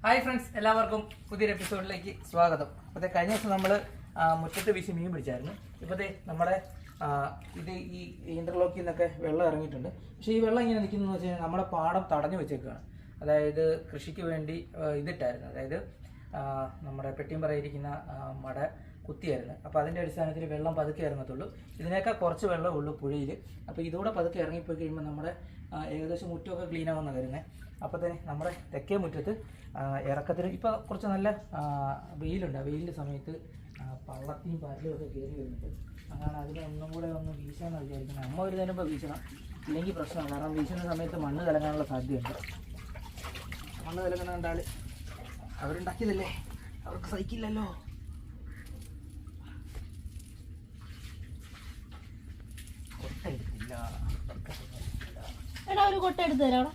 Hi friends, എല്ലാവർക്കും പുതിയൊരു എപ്പിസോഡിലേക്ക് സ്വാഗതം. അപ്പോൾ കഴിഞ്ഞ ദിവസം നമ്മൾ മുറ്റത്ത് വീശി മീൻ പിടിച്ചായിരുന്നു. ഇപ്പോഴത്തെ നമ്മുടെ ഈ ഇൻ്റർലോക്കിൽ നിന്നൊക്കെ വെള്ളം ഇറങ്ങിയിട്ടുണ്ട്. പക്ഷേ ഈ വെള്ളം ഇങ്ങനെ നിൽക്കുന്നതെന്ന് വെച്ച് കഴിഞ്ഞാൽ നമ്മുടെ പാടം തടഞ്ഞു വെച്ചേക്കുകയാണ്. അതായത് കൃഷിക്ക് വേണ്ടി ഇതിട്ടായിരുന്നു, അതായത് നമ്മുടെ പെട്ടിയും പറയിരിക്കുന്ന മട കുത്തിയായിരുന്നു. അപ്പോൾ അതിൻ്റെ അടിസ്ഥാനത്തിൽ വെള്ളം പതുക്കെ ഇറങ്ങത്തുള്ളൂ. ഇതിനേക്കാൾ കുറച്ച് വെള്ളം ഉള്ളൂ പുഴയിൽ. അപ്പോൾ ഇതൂടെ പതുക്കെ ഇറങ്ങിപ്പോയി കഴിയുമ്പോൾ നമ്മുടെ ഏകദേശം മുറ്റമൊക്കെ ക്ലീൻ ആവുമെന്നാണ് വരുന്നത്. അപ്പോൾ തന്നെ നമ്മുടെ തെക്കേ മുറ്റത്ത് ഇറക്കത്തിന് ഇപ്പോൾ കുറച്ച് നല്ല വെയിലുണ്ട്. ആ വെയിലിൻ്റെ സമയത്ത് പള്ളത്തിയും പരലും ഒക്കെ കയറി വരുന്നുണ്ട്. അങ്ങനെ അതിനെ ഒന്നും കൂടെ ഒന്ന് വീശാമെന്ന് വിചാരിക്കുന്നത്. അമ്മ ഒരു നേരം വീശണം, ഇല്ലെങ്കിൽ പ്രശ്നമാണ്. കാരണം വീശുന്ന സമയത്ത് മണ്ണ് കലങ്ങാനുള്ള സാധ്യതയുണ്ട്. മണ്ണ് കലങ്ങുന്ന കണ്ടാൽ അവരുണ്ടാക്കിയതല്ലേ, അവർക്ക് സഹിക്കില്ലല്ലോ. കൊട്ട എടുത്തില്ല, എടാ ഒരു കൊട്ട എടുത്ത് തരാം.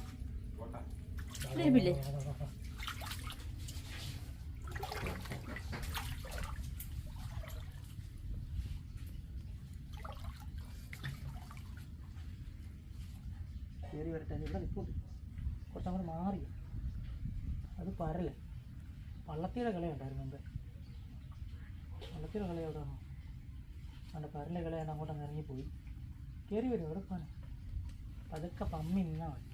കയറി വരട്ടെ. ഇവിടെ നിൽപ്പുണ്ട്, കുറച്ചങ്ങോട്ട് മാറി. അത് പരല് വള്ളത്തിയുടെ കളയുണ്ടായിരുന്നു മുമ്പ്. വള്ളത്തിയുടെ കള എവിടെയാണോ അവിടെ പരലെ കളയാണ്, അങ്ങോട്ടങ്ങ് ഇറങ്ങിപ്പോയി. കയറി വരും, എവിടെ പോകാൻ? പതുക്കെ പമ്മി നിന്നാൽ മതി.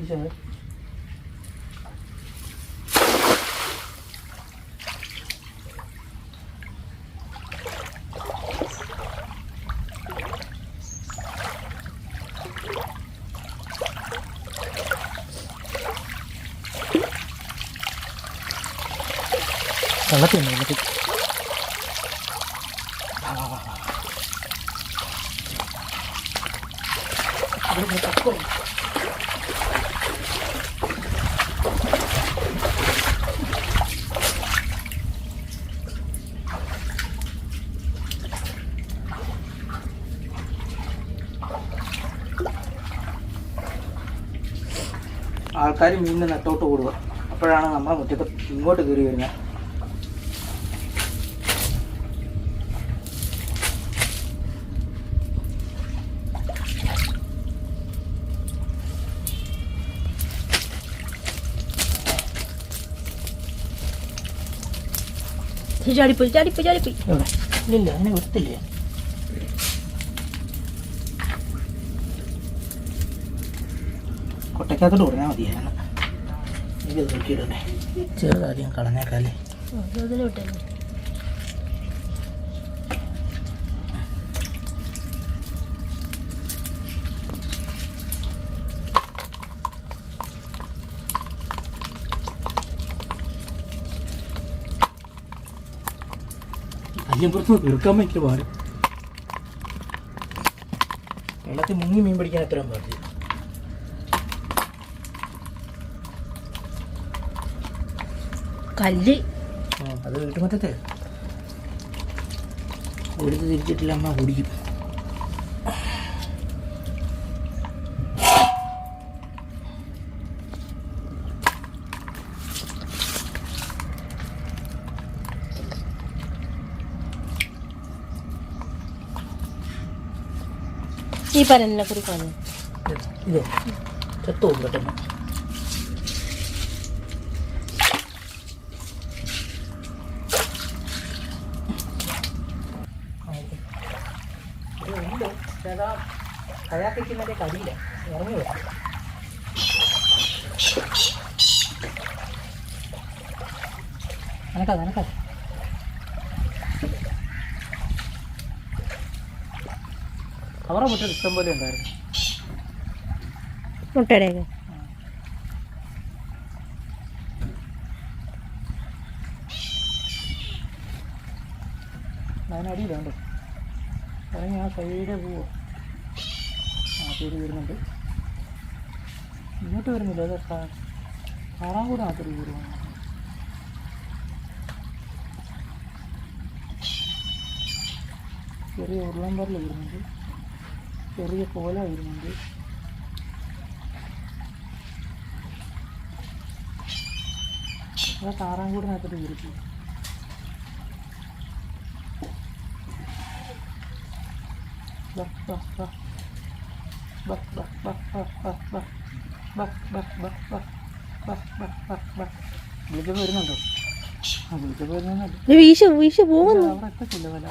ഈശോ വെള്ളത്തിൽ വെള്ളത്തിൽ ആൾക്കാർ മീനിനെ നെട്ടോട്ട് കൂടുക. അപ്പോഴാണ് നമ്മളെ മുറ്റത്ത് ഇങ്ങോട്ട് കയറി വരുന്നത്. ചാടിപ്പോയി ചാടിപ്പോയി ചാടിപ്പോയി. ഇല്ല, അങ്ങനെ വൃത്തില്ല. കൊട്ടയ്ക്കകത്തോട്ട് കൊടുത്താൽ മതിയായിരുന്നു. ഇത് നോക്കിയിടണേ, ചെറുതാദ്യം കളഞ്ഞേക്കാല്ലേ. കല്യപ്പുറത്ത് തീർക്കാൻ പറ്റിയ പാട്. വെള്ളത്തിൽ മുങ്ങി മീൻ പിടിക്കാൻ എത്രയും പാടില്ല. കല്ല് അത് വീട്ടുമറ്റത്തെ എടുത്ത് തിരിച്ചിട്ടില്ല, അമ്മ കുടിക്കും. ഈ പരലിനെ കുറിക്കാണ് ഇതോ ചത്തോ പെട്ടെന്ന്. ഉണ്ട്, പക്ഷേ അതാ കയാക്കിക്കുന്നതിൻ്റെ കരിയില്ല, ഇറങ്ങി വരും. നനക്കാതെ അവരുടെ മുറ്റത്ത് ഇഷ്ടം പോലെ ഉണ്ടായിരുന്നു മുട്ടയുടെയൊക്കെ. അതിനടിയിലുണ്ട്. ഇറങ്ങി ആ സൈഡ് പോവോ? പേര് വരുന്നുണ്ട്. ഇങ്ങോട്ട് വരുന്നില്ല, അത് കാണാൻ കൂടെ മാത്രമേ വരുവാണ്. ചെറിയ ഉരുളമ്പറിൽ വരുന്നുണ്ട്, ചെറിയ കോല വരുന്നുണ്ട്. അതാ താറാങ്കൂടിനകത്തോട്ട് കയറിപ്പോയി. വിളിച്ചപ്പോൾ വരുന്നുണ്ടോ? ആ വിളിച്ചപ്പോൾ വരുന്നുണ്ടോ? വീശ പോകുന്നു. അവിടെ എത്തത്തില്ല വല.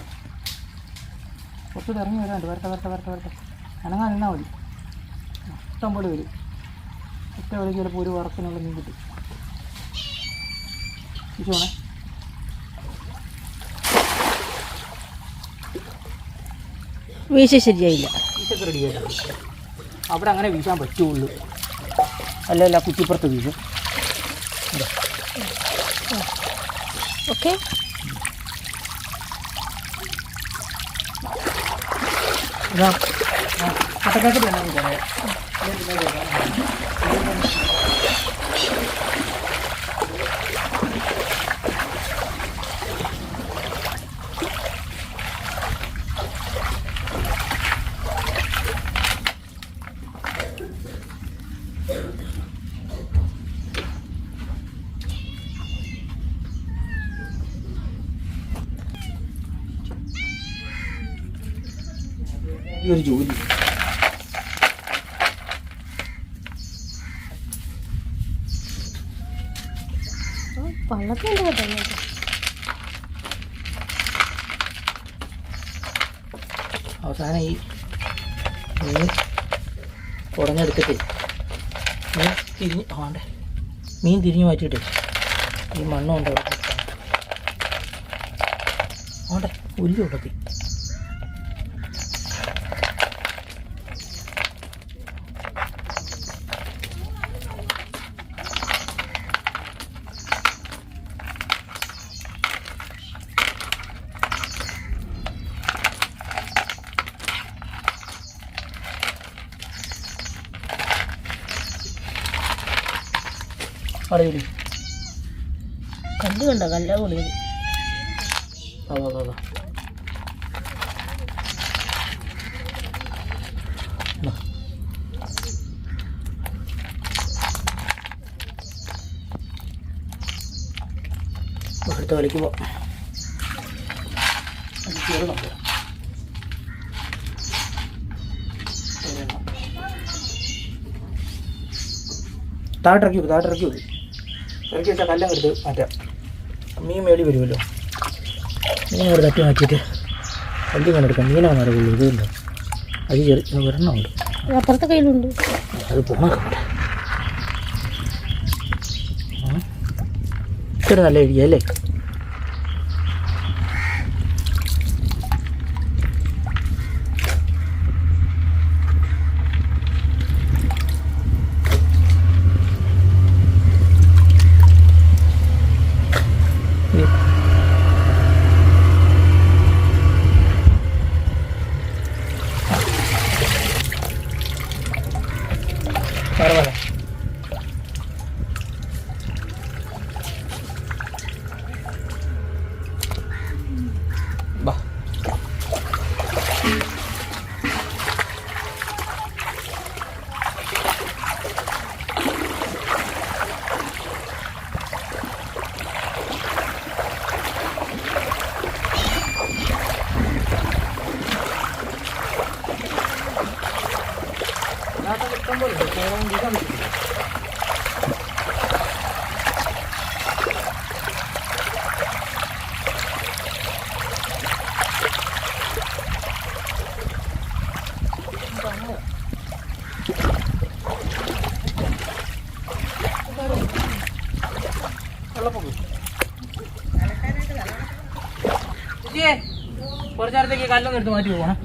കുറച്ചുകൂടെ ഇറങ്ങി വരാണ്ട്. വരട്ടെ അനങ്ങാൻ നിന്നാൽ മതി. ഇഷ്ടം പോലെ വരും. ഒറ്റ വലയ്ക്ക് ചിലപ്പോൾ ഒരു വറക്കിനുള്ള മീൻ കിട്ടും. വിഷുവാണേ. വീശ ശരിയായില്ല. വീശൊക്കെ റെഡി ആയിട്ടാണ്. അവിടെ അങ്ങനെ വീശാൻ പറ്റുള്ളൂ. അല്ലല്ല കുറ്റിപ്പുറത്ത് വീശും. ഓക്കെ. കട്ടക്കാട്ട് വേണം കുറേ. ഈ ഒരു ജോലി പള്ളത്തിൻ്റെ കേട്ടോ. അവസാനം ഈ മീൻ കുടഞ്ഞെടുത്തിട്ട് മീൻ തിരിഞ്ഞ് മാറ്റിയിട്ട് ഈ മണ്ണുണ്ട് ആണ്ടെ പുല്ല് ഉടത്തി. അറിയില്ലേ കല്ല് കണ്ടോ? കല്ല പൊളിയത്. അതാ അടുത്ത വലിക്കുമ്പോൾ ചെറുതുണ്ട്. താട്ടിറക്കി ഇറക്കി വെച്ചാൽ കല്ലം എടുത്ത് മാറ്റാം. മീൻ മേടി വരുമല്ലോ. മീൻ അവിടെ തട്ടി മാറ്റിയിട്ട് കല്ല് കൊണ്ടെടുക്കാം. മീനാണ് അറിയുള്ളൂ. ഇതുണ്ടോ അത് ഒരെണ്ണമുണ്ട്. അപ്പുറത്തെ കയ്യിലുണ്ട്. അത് പോണൊക്കെ ഇത്ര നല്ല ഐഡിയ അല്ലേ? കുറച്ചു നേരത്തേക്ക് കല്ലൊന്നും എടുത്ത് മാറ്റി പോകണം.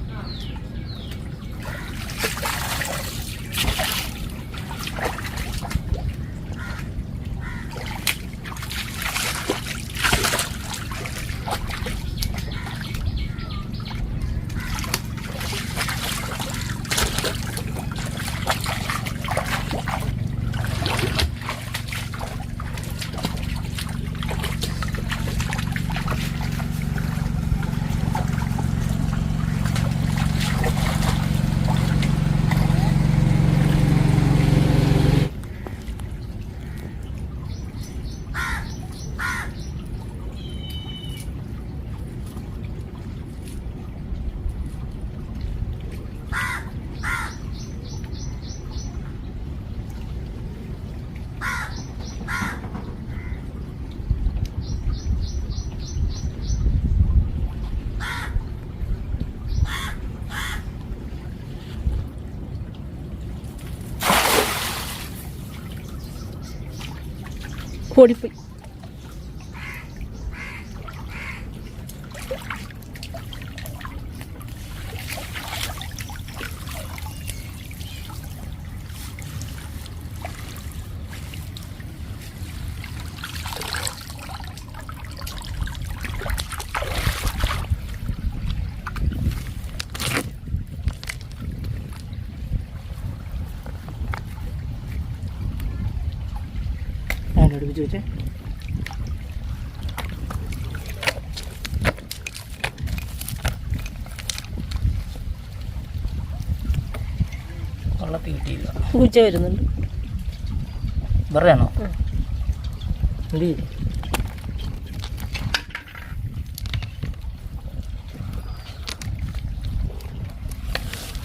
ഓടിപ്പോയി. അടുപ്പിച്ച് വെച്ചേ. വെള്ളത്തിൽ കിട്ടിയില്ല. പൂച്ച വരുന്നുണ്ട്. വെറുതെ ആണോ?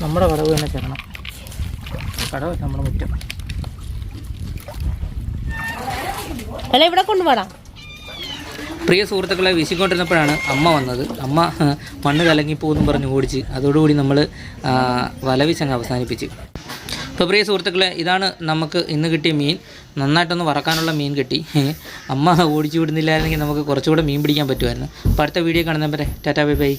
നമ്മുടെ കടവ് തന്നെ ചേരണം. കടവ് നമ്മുടെ മുറ്റം. അല്ല, ഇവിടെ കൊണ്ടുപോടാ. പ്രിയ സുഹൃത്തുക്കളെ, വീശിക്കൊണ്ടിരുന്നപ്പോഴാണ് അമ്മ വന്നത്. അമ്മ മണ്ണ് കലങ്ങിപ്പോന്നും പറഞ്ഞ് ഓടിച്ച് അതോടുകൂടി നമ്മൾ വലവീശങ്ങ് അവസാനിപ്പിച്ച്. അപ്പോൾ പ്രിയ സുഹൃത്തുക്കളെ, ഇതാണ് നമുക്ക് ഇന്ന് കിട്ടിയ മീൻ. നന്നായിട്ടൊന്ന് വറക്കാനുള്ള മീൻ കിട്ടി. അമ്മ ഓടിച്ചു വിടുന്നില്ലായിരുന്നെങ്കിൽ നമുക്ക് കുറച്ചുകൂടെ മീൻ പിടിക്കാൻ പറ്റുമായിരുന്നു. അപ്പോൾ അടുത്ത വീഡിയോ കാണുന്നവരെ ടാറ്റാ ബൈ ബൈ.